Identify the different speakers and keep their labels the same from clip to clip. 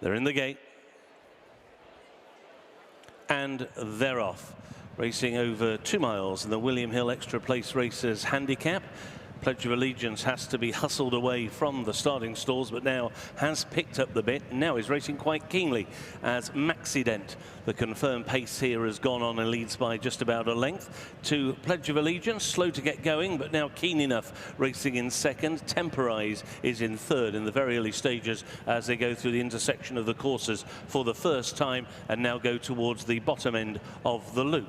Speaker 1: They're in the gate. And they're off. Racing over 2 miles in the William Hill Extra Place Racers Handicap. Pledge of Allegiance has to be hustled away from the starting stalls, but now has picked up the bit. Now is racing quite keenly as Maxident, the confirmed pace here, has gone on and leads by just about a length to Pledge of Allegiance. Slow to get going, but now keen enough, racing in second. Temporize is in third in the very early stages as they go through the intersection of the courses for the first time and now go towards the bottom end of the loop.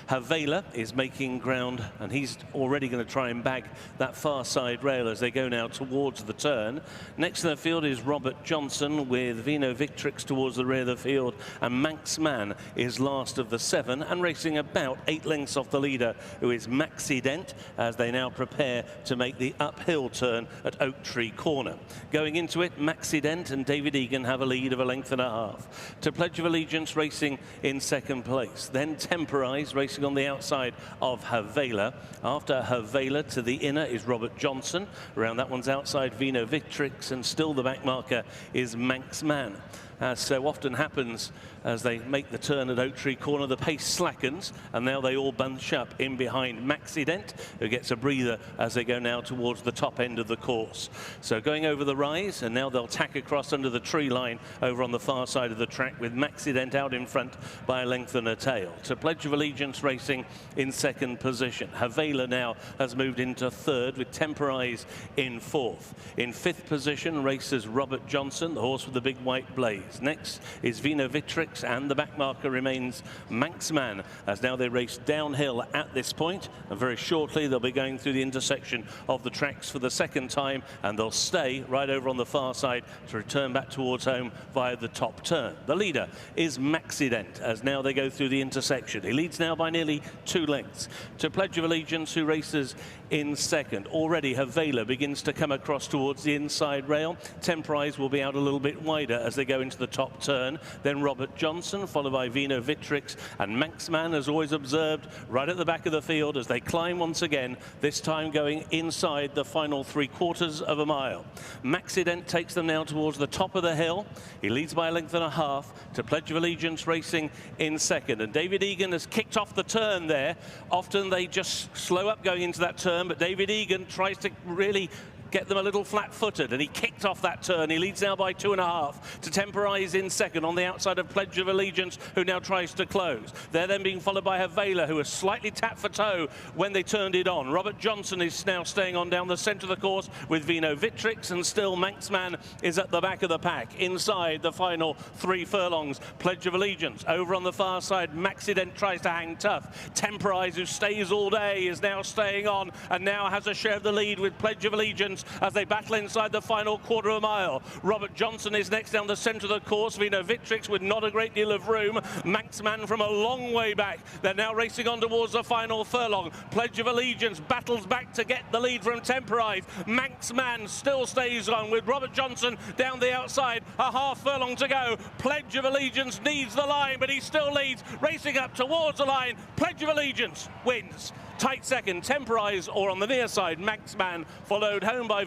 Speaker 1: Havela is making ground, and he's already going to try and bag that far side rail as they go now towards the turn. Next in the field is Robert Johnson with Vino Victrix towards the rear of the field, and Manx Man is last of the 7 and racing about 8 lengths off the leader, who is Maxident, as they now prepare to make the uphill turn at Oak Tree Corner. Going into it, Maxident and David Egan have a lead of 1.5 lengths. To Pledge of Allegiance racing in second place. Then Temporize racing on the outside of Havela. After Havela to the inner is Robert Johnson. Around that one's outside Vino Victrix, and still the back marker is Manx Man. As so often happens as they make the turn at Oak Tree Corner, the pace slackens, and now they all bunch up in behind Maxident, who gets a breather as they go now towards the top end of the course. So going over the rise, and now they'll tack across under the tree line over on the far side of the track, with Maxident out in front by a length and a tail. To Pledge of Allegiance racing in second position. Havela now has moved into third, with Temporize in fourth. In fifth position races Robert Johnson, the horse with the big white blaze. Next is Vino Victrix, and the back marker remains Manx Man, as now they race downhill at this point, and very shortly they'll be going through the intersection of the tracks for the second time, and they'll stay right over on the far side to return back towards home via the top turn. The leader is Maxident, as now they go through the intersection. He leads now by nearly 2 lengths. To Pledge of Allegiance, who races in second. Already Havela begins to come across towards the inside rail. Temporize will be out a little bit wider as they go into the top turn. Then Robert Johnson, followed by Vino Victrix, and Manx Man, as always observed, right at the back of the field as they climb once again, this time going inside the final 3/4 mile. Maxident takes them now towards the top of the hill. He leads by 1.5 lengths to Pledge of Allegiance racing in second. And David Egan has kicked off the turn there. Often they just slow up going into that turn, but David Egan tries to really get them a little flat-footed, and he kicked off that turn. He leads now by 2.5 to Temporize in second on the outside of Pledge of Allegiance, who now tries to close. They're then being followed by Havela, who was slightly tapped for toe when they turned it on. Robert Johnson is now staying on down the centre of the course with Vino Victrix, and still Manx Man is at the back of the pack. Inside the final 3 furlongs, Pledge of Allegiance. Over on the far side, Maxident tries to hang tough. Temporize, who stays all day, is now staying on and now has a share of the lead with Pledge of Allegiance as they battle inside the final 1/4 mile. Robert Johnson is next down the centre of the course. Vino Victrix with not a great deal of room. Manx Man from a long way back. They're now racing on towards the final furlong. Pledge of Allegiance battles back to get the lead from Temporize. Manx Man still stays on with Robert Johnson down the outside. A 1/2 furlong to go. Pledge of Allegiance needs the line, but he still leads, racing up towards the line. Pledge of Allegiance wins. Tight second, Temporize, or on the near side, Manx Man, followed home by